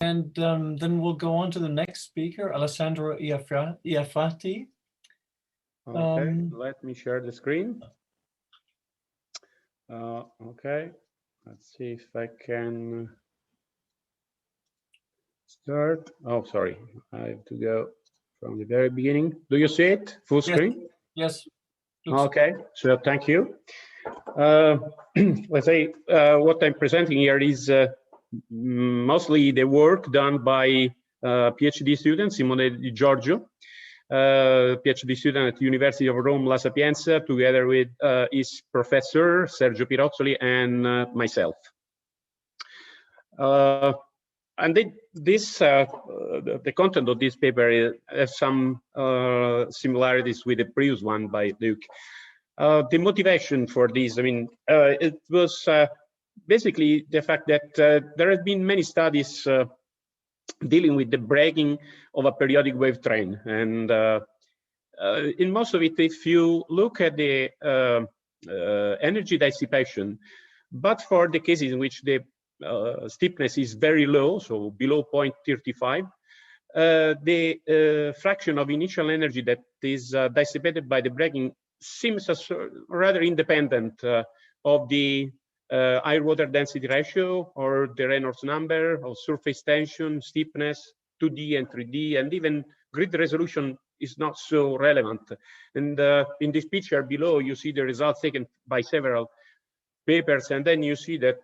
And then we'll go on to the next speaker, Alessandro Iafrati. Okay, let me share the screen. Okay, let's see if I can start. Oh, sorry, I have to go from the very beginning. Do you see it? Full screen? Yes. Okay, so thank you. Let's say what I'm presenting here is mostly the work done by PhD student Simone Di Giorgio, PhD student at University of Rome La Sapienza, together with his professor Sergio Pirozzoli and myself. And the content of this paper has some similarities with the previous one by Luke. The motivation for this, I mean, it was basically the fact that there have been many studies dealing with the breaking of a periodic wave train. And in most of it, if you look at the energy dissipation, but for the cases in which the steepness is very low, so below 0.35, the fraction of initial energy that is dissipated by the breaking seems rather independent of the air water density ratio or the Reynolds number, of surface tension, steepness, 2D and 3D, and even grid resolution is not so relevant. And in this picture below, you see the results taken by several papers, and then you see that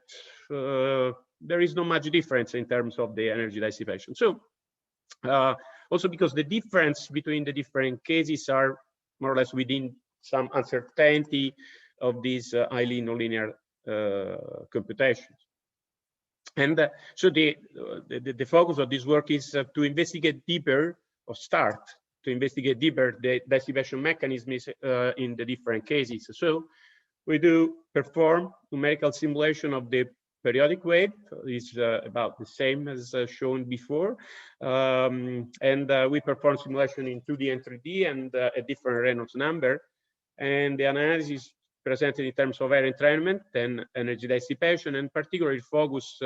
there is not much difference in terms of the energy dissipation. So also because the difference between the different cases are more or less within some uncertainty of these highly nonlinear computations. And so the focus of this work is to investigate deeper, or start to investigate deeper, the dissipation mechanisms in the different cases. So we do perform numerical simulation of the periodic wave. Is about the same as shown before. And we perform simulation in 2D and 3D and a different Reynolds number. And the analysis presented in terms of air entrainment and energy dissipation, and particularly focus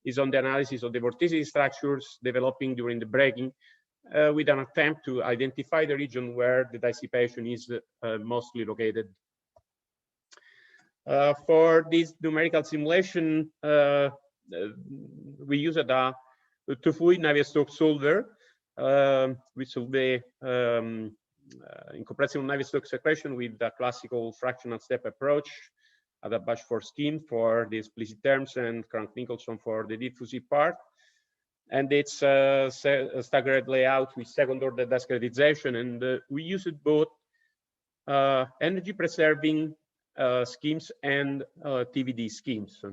is on the analysis of the vorticity structures developing during the breaking, with an attempt to identify the region where the dissipation is mostly located. For this numerical simulation, we used a two-fluid Navier-Stokes solver. We solve the incompressible Navier-Stokes equation with the classical fractional step approach, at Bashford scheme for the explicit terms and Crank-Nicholson for the diffusive part. And it's a staggered layout with second-order discretization, and we used both energy-preserving schemes and TVD schemes.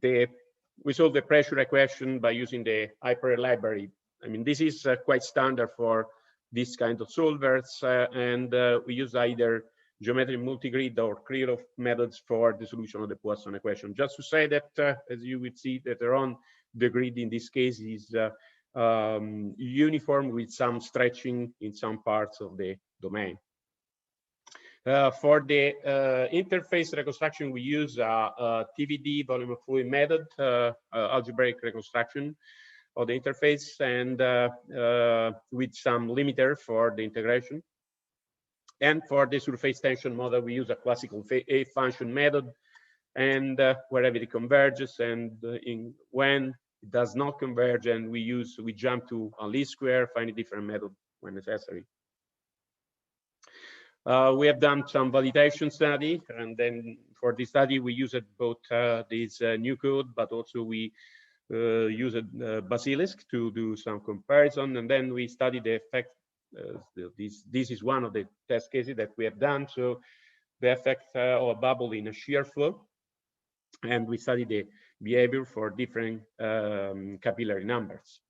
We solve the pressure equation by using the Hyper library. I mean, this is quite standard for this kind of solvers, and we use either geometric multigrid or Krylov methods for the solution of the Poisson equation. Just to say that, as you will see later on, the grid in this case is uniform with some stretching in some parts of the domain. For the interface reconstruction, we use a TVD volume of fluid method, algebraic reconstruction of the interface, and with some limiter for the integration. And for the surface tension model, we use a classical A function method, and wherever it converges, and when it does not converge, and we jump to a least square, find a different method when necessary. We have done some validation study, and then for this study we used both this new code, but also we used Basilisk to do some comparison, and then we studied the effect. This is one of the test cases that we have done. So the effect of a bubble in a shear flow, and we studied the behavior for different capillary numbers.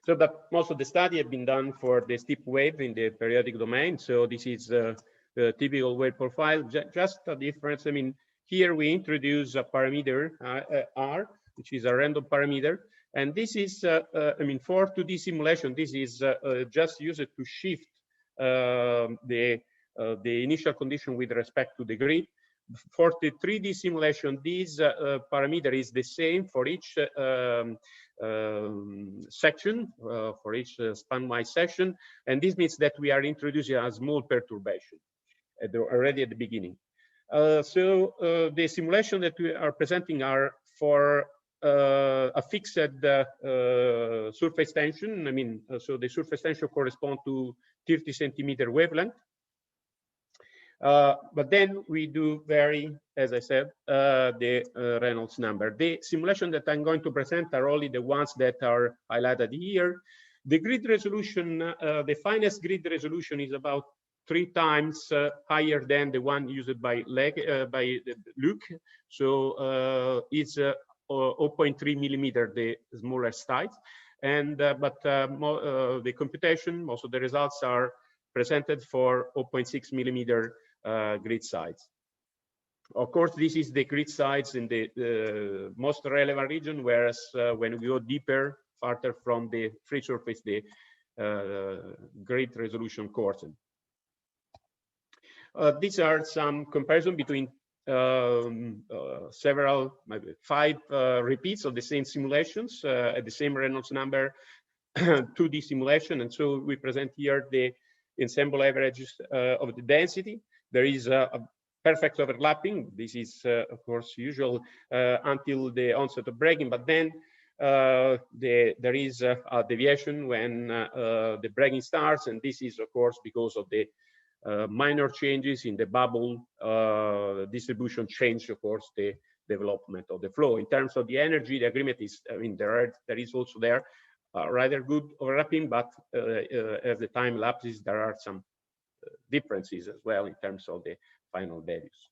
So, but most of the study have been done for the steep wave in the periodic domain. So this is the typical wave profile. Just a difference. I mean, here we introduce a parameter R, which is a random parameter, and this is, I mean, for 2D simulation, this is just used to shift the initial condition with respect to the grid. for the 3D simulation, this parameter is the same for each section, for each span-wise section, and this means that we are introducing a small perturbation already at the beginning. The simulation that we are presenting are for a fixed surface tension. I mean, so the surface tension corresponds to 30 centimeter wavelength. But then we do vary, as I said, the Reynolds number. The simulation that I'm going to present are only the ones that are highlighted here. The grid resolution, the finest grid resolution is about 3 times higher than the one used by Luc. So it's 0.3 millimeter, the smaller size. And the computation, most of the results are presented for 0.6 millimeter grid size. Of course, this is the grid size in the most relevant region, whereas when we go deeper, farther from the free surface, the grid resolution coarsen. These are some comparison between several, maybe 5 repeats of the same simulations at the same Reynolds number 2D simulation. And so we present here the ensemble averages of the density. There is a perfect overlapping. This is, of course, usual until the onset of breaking, but then there is a deviation when the breaking starts, and this is, of course, because of the minor changes in the bubble distribution change, of course, the development of the flow. In terms of the energy, the agreement is, I mean, there is also there rather good overlapping, but as the time elapses, there are some differences as well in terms of the final values.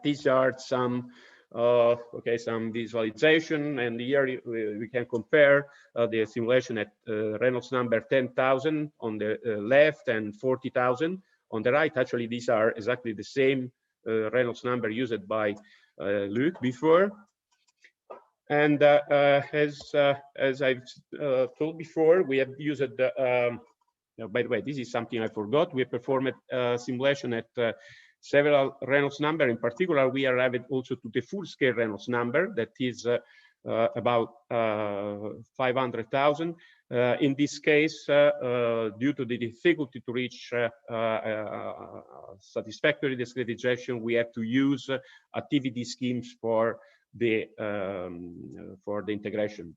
These are some some visualization, and here we can compare the simulation at Reynolds number 10,000 on the left and 40,000 on the right. Actually, these are exactly the same Reynolds number used by Luc before. And as I've told before, we have used by the way, this is something I forgot. We performed a simulation at several Reynolds number. In particular, we arrived also to the full-scale Reynolds number that is about 500,000. In this case, due to the difficulty to reach satisfactory discretization, we have to use activity schemes for the integration.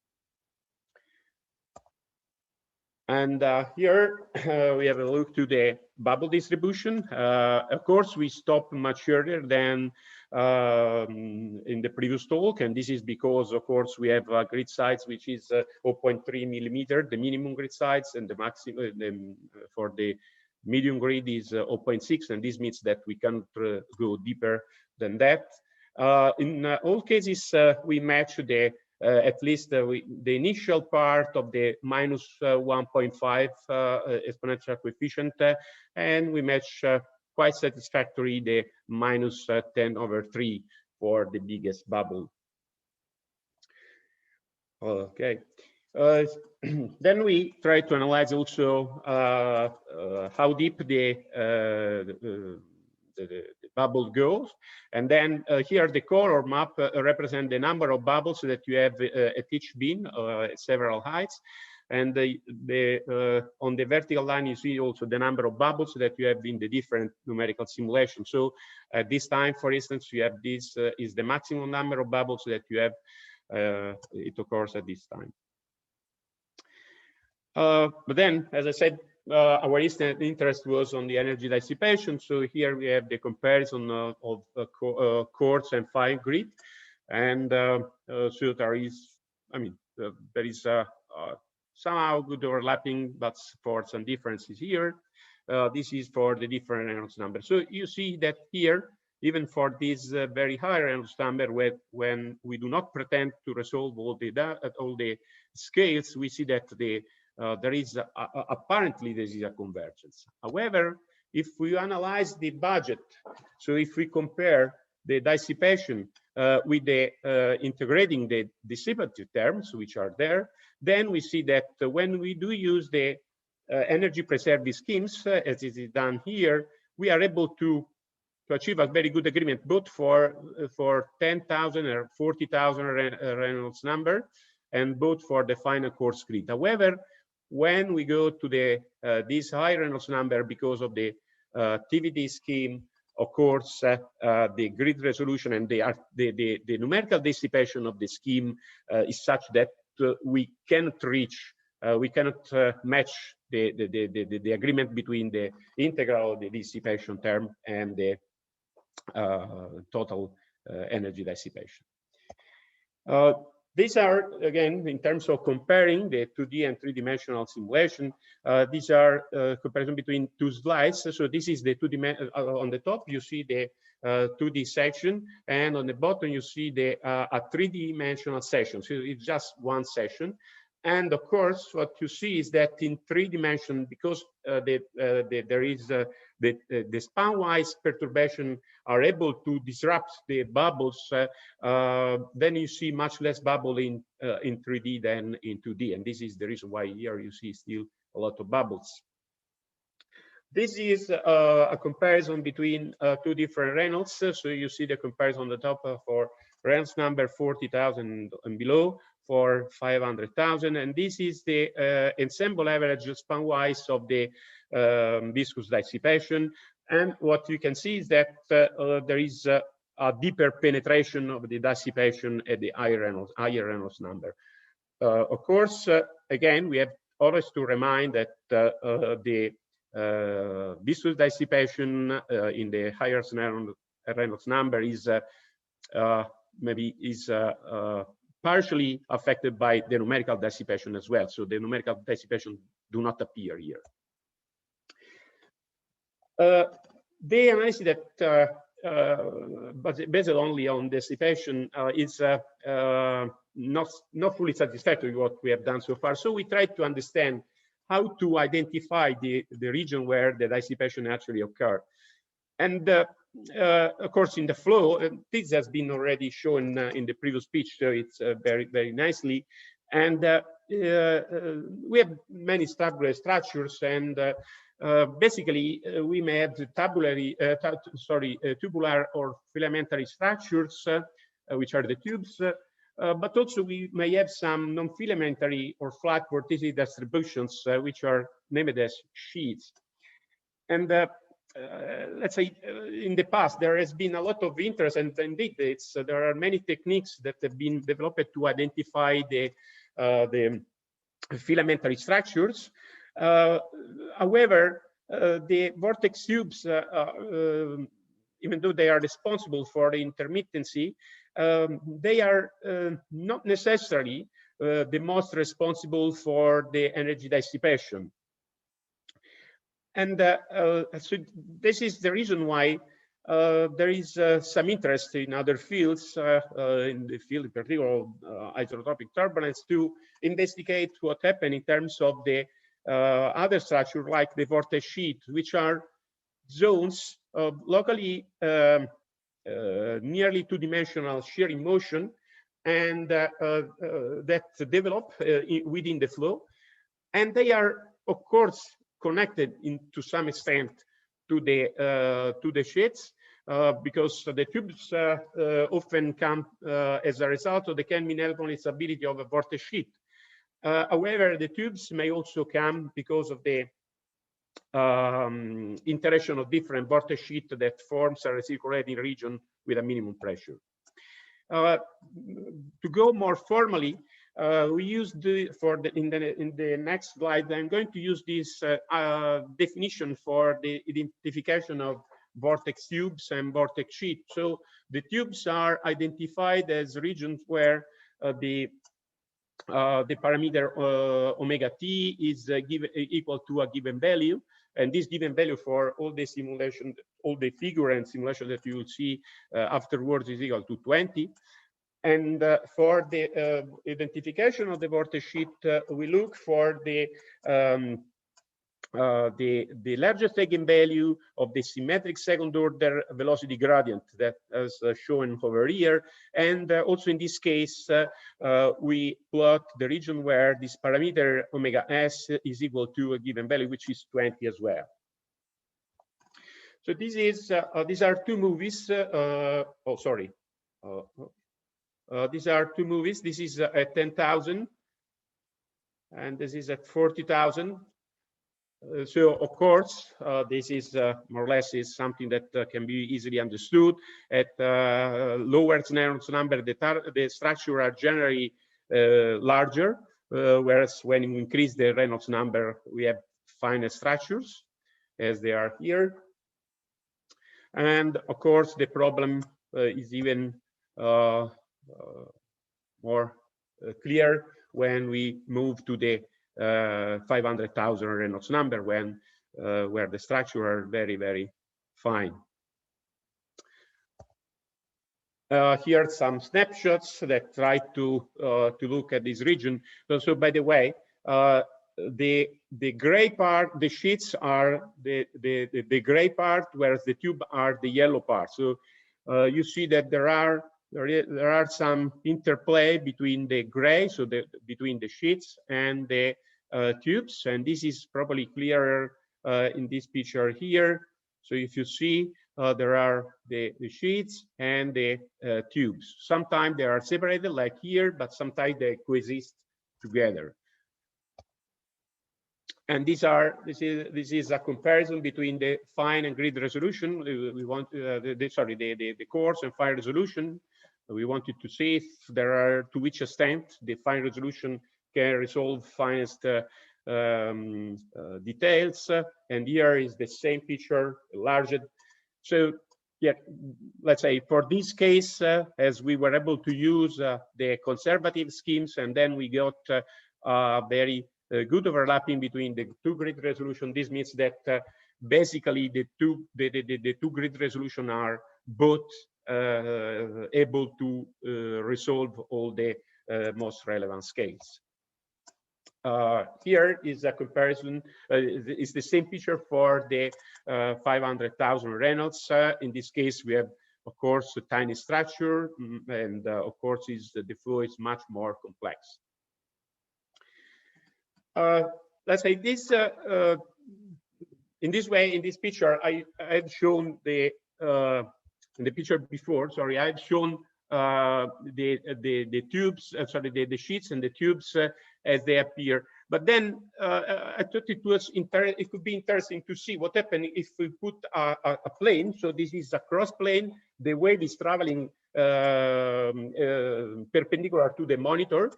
And here we have a look to the bubble distribution. Of course, we stopped much earlier than in the previous talk, and this is because, of course, we have a grid size which is 0.3 millimeter, the minimum grid size, and the maximum for the medium grid is 0.6, and this means that we can't go deeper than that. In all cases, we match the at least the initial part of the minus 1.5 exponential coefficient, and we match quite satisfactory the minus 10/3 for the biggest bubble. Okay. Then we try to analyze also how deep the bubble goes, and then here the color map represent the number of bubbles that you have at each bin at several heights, and on the vertical line you see also the number of bubbles that you have in the different numerical simulations. So at this time, for instance, you have this is the maximum number of bubbles that you have it occurs at this time. But then, as I said, our interest was on the energy dissipation. So here we have the comparison of coarse and fine grid, and so there is, I mean, there is somehow good overlapping, but for some differences here. This is for the different Reynolds number. So you see that here, even for this very high Reynolds number, when we do not pretend to resolve all the scales, we see that there is apparently there is a convergence. However, if we analyze the budget, so if we compare the dissipation with the integrating the dissipative terms which are there, then we see that when we do use the energy preserving schemes, as it is done here, we are able to achieve a very good agreement, both for 10,000 or 40,000 Reynolds number, and both for the final coarse grid. However, when we go to the this high Reynolds number, because of the TVD scheme, of course, the grid resolution and the numerical dissipation of the scheme is such that we cannot reach, we cannot match the agreement between the integral of the dissipation term and the total energy dissipation. These are, again, in terms of comparing the 2D and 3-dimensional simulation, these are comparison between two slides. So this is the 2D, on the top you see the 2D section, and on the bottom you see the a 3-dimensional section. So it's just one session. And of course, what you see is that in 3 dimensions, because there is the span-wise perturbation are able to disrupt the bubbles, then you see much less bubble in 3D than in 2D. And this is the reason why here you see still a lot of bubbles. This is a comparison between two different Reynolds. So you see the comparison on the top for Reynolds number 40,000 and below, for 500,000, and this is the ensemble average span-wise of the viscous dissipation. And what you can see is that there is a deeper penetration of the dissipation at the higher Reynolds number. Of course, again, we have always to remind that the viscous dissipation in the higher Reynolds number is partially affected by the numerical dissipation as well. So the numerical dissipation do not appear here. The analysis that but based only on dissipation is not fully satisfactory what we have done so far. So we tried to understand how to identify the region where the dissipation actually occurred. And of course, in the flow, this has been already shown in the previous speech, so it's very nicely. And we have many tabular structures, and basically we may have the tubular or filamentary structures, which are the tubes, but also we may have some non-filamentary or flat vorticity distributions, which are named as sheets. And let's say in the past there has been a lot of interest, and indeed there are many techniques that have been developed to identify the filamentary structures. However, the vortex tubes, even though they are responsible for the intermittency, they are not necessarily the most responsible for the energy dissipation. And so this is the reason why there is some interest in other fields, in the field in particular of isotropic turbulence, to investigate what happened in terms of the other structure, like the vortex sheet, which are zones of locally nearly two-dimensional shearing motion, and that develop within the flow. And they are, of course, connected to some extent to the sheets, because the tubes often come as a result of the Kelvin-Elbon stability of a vortex sheet. However, the tubes may also come because of the interaction of different vortex sheets that forms a recirculating region with a minimum pressure. To go more formally, we use in the next slide. I'm going to use this definition for the identification of vortex tubes and vortex sheet. So the tubes are identified as regions where the parameter omega t is equal to a given value, and this given value for all the simulation, all the figure and simulation that you will see afterwards is equal to 20. And for the identification of the vortex sheet, we look for the largest eigenvalue of the symmetric second order velocity gradient that is shown over here. And also in this case, we plot the region where this parameter omega s is equal to a given value, which is 20 as well. So this is these are two movies. Oh, sorry. These are two movies. This is at 10,000, and this is at 40,000. So of course, this is more or less is something that can be easily understood. At lower Reynolds number, the structure are generally larger, whereas when you increase the Reynolds number, we have finer structures, as they are here. And of course, the problem is even more clear when we move to the 500,000 Reynolds number, when where the structure are very, very fine. Here are some snapshots that try to look at this region. So by the way, the gray part, the sheets are the gray part, whereas the tube are the yellow part. So you see that there are some interplay between the gray, so between the sheets and the tubes, and this is probably clearer in this picture here. So if you see, there are the sheets and the tubes. Sometimes they are separated, like here, but sometimes they coexist together. And this is a comparison between the fine and grid resolution. We want the coarse and fine resolution. We wanted to see if there are, to which extent the fine resolution can resolve finest details. And here is the same picture enlarged. So yeah, let's say for this case, as we were able to use the conservative schemes, and then we got very good overlapping between the two grid resolution. This means that basically the two grid resolution are both able to resolve all the most relevant scales. Here is a comparison. It's the same picture for the 500,000 Reynolds. In this case, we have, of course, a tiny structure, and of course, the flow is much more complex. Let's say this in this way. In this picture, I've shown the in the picture before. Sorry, I've shown the tubes, sorry, the sheets and the tubes as they appear. But then I thought it could be interesting to see what happens if we put a plane. So this is a cross plane. The wave is traveling perpendicular to the monitor.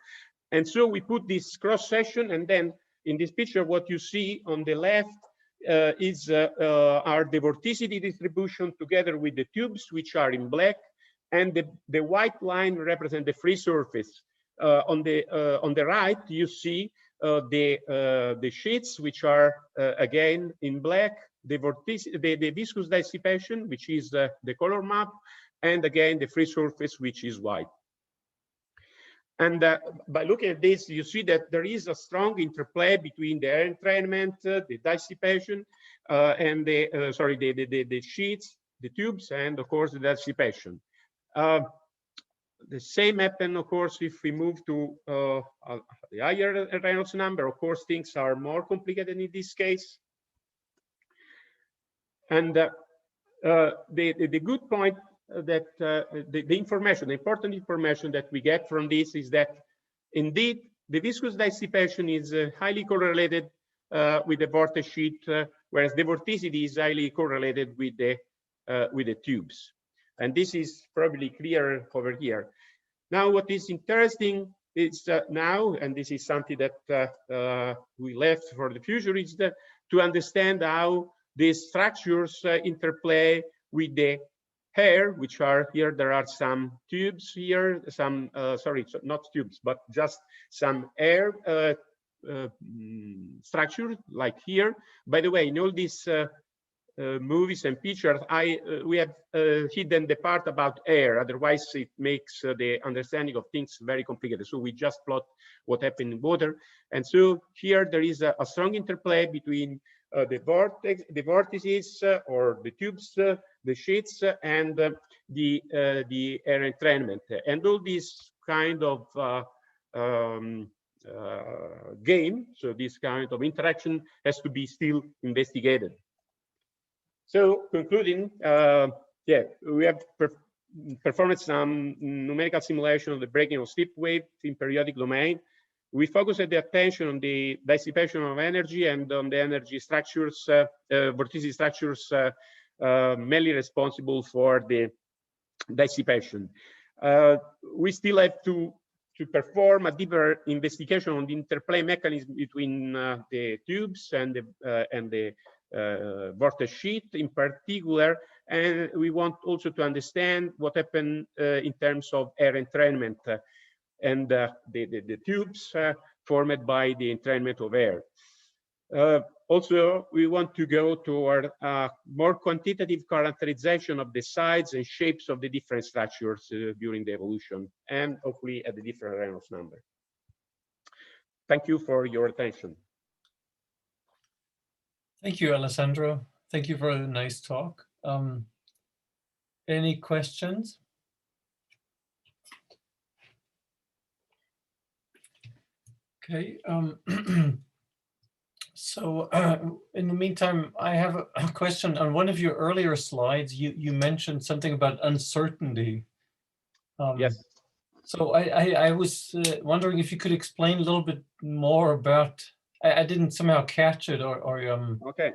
And so we put this cross section, and then in this picture, what you see on the left are the vorticity distribution together with the tubes, which are in black, and the white line represent the free surface. On the right, you see the sheets, which are again in black, the viscous dissipation, which is the color map, and again the free surface, which is white. And by looking at this, you see that there is a strong interplay between the entrainment, the dissipation, and the sheets, the tubes, and of course the dissipation. The same happen, of course, if we move to the higher Reynolds number. Of course, things are more complicated in this case. And the good point that the important information that we get from this is that indeed the viscous dissipation is highly correlated with the vortex sheet, whereas the vorticity is highly correlated with the tubes. And this is probably clearer over here. Now, what is interesting is now, and this is something that we left for the future, is that to understand how these structures interplay with the hair, which are here. There are some tubes here, some sorry, not tubes, but just some air structure, like here. By the way, in all these movies and pictures, we have hidden the part about air. Otherwise, it makes the understanding of things very complicated. So we just plot what happened in water. And so here there is a strong interplay between the vortex, the vortices, or the tubes, the sheets, and the air entrainment. And all this kind of game, so this kind of interaction has to be still investigated. So concluding, yeah, we have performed some numerical simulation of the breaking of steep wave in periodic domain. We focused the attention on the dissipation of energy and on the energy structures, vorticity structures mainly responsible for the dissipation. We still have to perform a deeper investigation on the interplay mechanism between the tubes and the vortex sheet in particular, and we want also to understand what happened in terms of air entrainment and the tubes formed by the entrainment of air. Also, we want to go toward more quantitative characterization of the size and shapes of the different structures during the evolution, and hopefully at the different Reynolds number. Thank you for your attention. Thank you, Alessandro. Thank you for a nice talk. Any questions? Okay. So in the meantime, I have a question. On one of your earlier slides, you mentioned something about uncertainty. Yes. So I was wondering if you could explain a little bit more about, I didn't somehow catch it or Okay.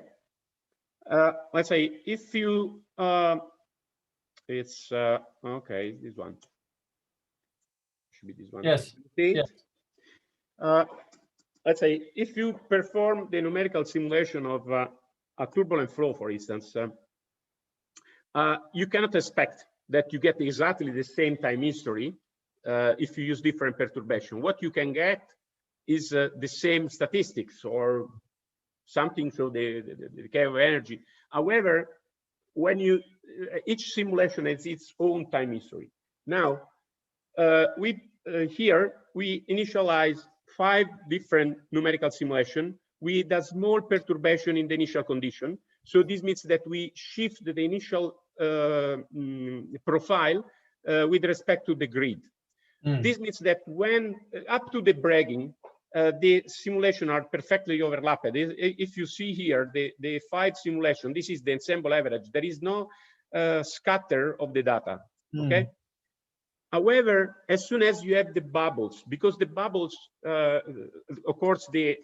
Let's say if you, it's, okay, this one. Should be this one. Yes. Yes. Let's say if you perform the numerical simulation of a turbulent flow, for instance, you cannot expect that you get exactly the same time history if you use different perturbation. What you can get is the same statistics or something, so the decay of energy. However, when you each simulation has its own time history. Now, here we initialize 5 different numerical simulation with a small perturbation in the initial condition. So this means that we shift the initial profile with respect to the grid. This means that when up to the breaking, the simulation are perfectly overlapped. If you see here the 5 simulation, this is the ensemble average. There is no scatter of the data. Okay. However, as soon as you have the bubbles, because the bubbles, of course, the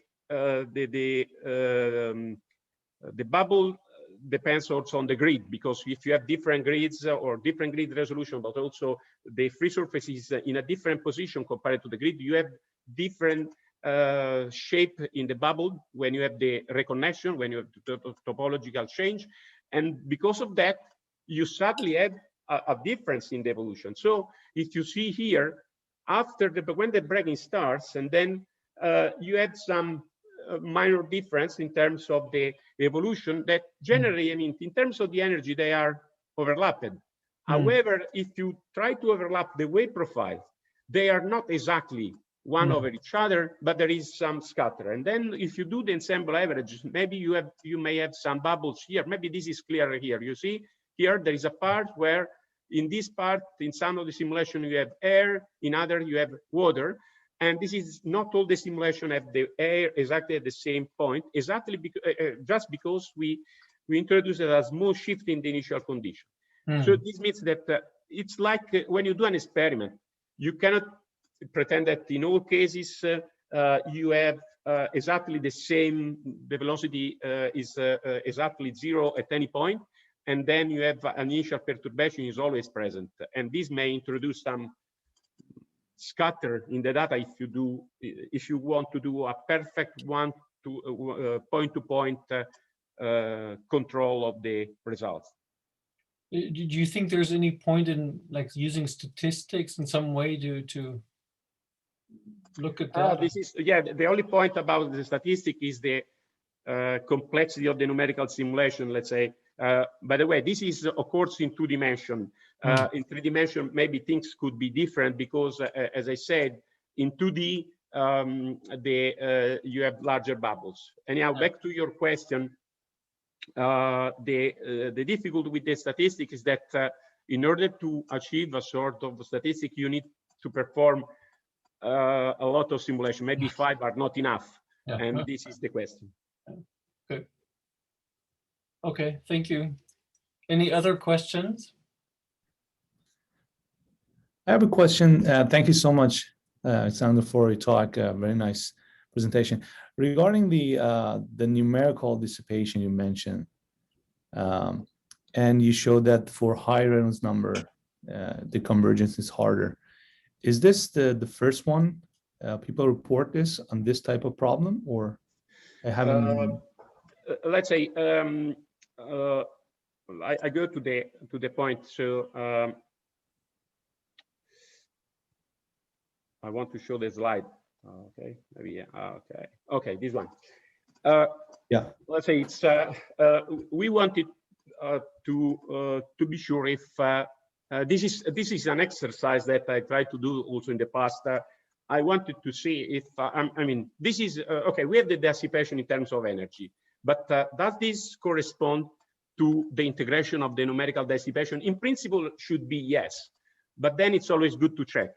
bubble depends also on the grid, because if you have different grids or different grid resolution, but also the free surface is in a different position compared to the grid, you have different shape in the bubble when you have the reconnection, when you have the topological change, and because of that, you suddenly have a difference in the evolution. So if you see here, after when the breaking starts, and then you had some minor difference in terms of the evolution that generally, I mean, in terms of the energy, they are overlapped. However, if you try to overlap the wave profile, they are not exactly one over each other, but there is some scatter. And then if you do the ensemble average, maybe you may have some bubbles here. Maybe this is clearer here. You see here, there is a part where in this part, in some of the simulation, you have air, in other you have water. And this is not all the simulation have the air exactly at the same point, exactly because, just because we introduced a small shift in the initial condition. So this means that it's like when you do an experiment, you cannot pretend that in all cases you have exactly the same, the velocity is exactly 0 at any point, and then you have an initial perturbation is always present. And this may introduce some scatter in the data if you want to do a perfect point-to-point control of the results. Do you think there's any point in like using statistics in some way to look at that? This is, yeah, the only point about the statistic is the complexity of the numerical simulation, let's say. By the way, this is, of course, in 2 dimensions. In 3 dimensions, maybe things could be different because, as I said, in 2D, you have larger bubbles. Anyhow, back to your question, the difficulty with the statistic is that in order to achieve a sort of statistic, you need to perform a lot of simulation. Maybe 5 are not enough, and this is the question. Good. Okay, thank you. Any other questions? I have a question. Thank you so much, Alessandro, for your talk. Very nice presentation. Regarding the numerical dissipation you mentioned, and you showed that for high Reynolds number, the convergence is harder. Is this the first one? People report this on this type of problem, or I haven't. Let's say I go to the point. So I want to show the slide. Okay, maybe yeah. Okay, this one. Yeah. Let's say it's we wanted to be sure if this is an exercise that I tried to do also in the past. I wanted to see if I mean this is okay. We have the dissipation in terms of energy, but does this correspond to the integration of the numerical dissipation? In principle, should be yes, but then it's always good to check.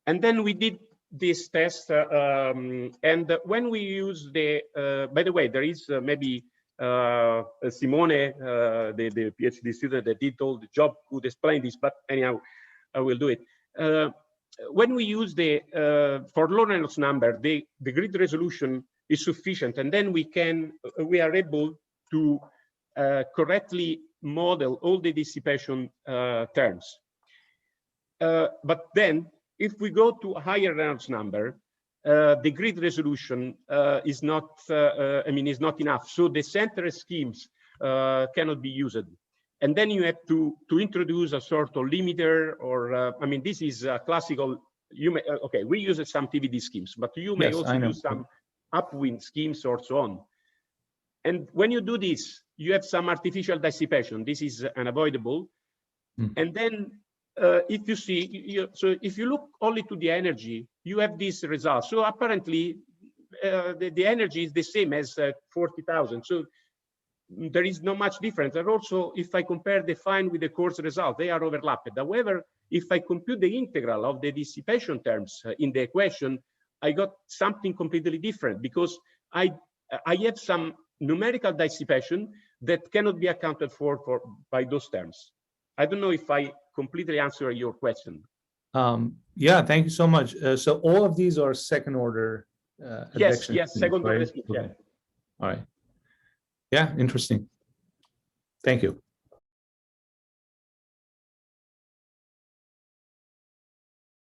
And then we did this test, and when we use the, by the way, there is maybe Simone, the PhD student that did all the job, could explain this, but anyhow, I will do it. When we use the, for low Reynolds number, the grid resolution is sufficient, and then we are able to correctly model all the dissipation terms. But then, if we go to a higher Reynolds number, the grid resolution is not, is not enough. So the center schemes cannot be used. And then you have to introduce a sort of limiter, or this is a classical. You may okay. We use some TVD schemes, but you may also use some upwind schemes or so on. And when you do this, you have some artificial dissipation. This is unavoidable. And then if you see, so if you look only to the energy, you have this result. So apparently, the energy is the same as 40,000. So there is not much difference. And also, if I compare the fine with the coarse result, they are overlapped. However, if I compute the integral of the dissipation terms in the equation, I got something completely different, because I have some numerical dissipation that cannot be accounted for by those terms. I don't know if I completely answer your question. Yeah, thank you so much. So all of these are second order yes, schemes, second order right? schemes, Okay. yeah. All right. Yeah, interesting. Thank you.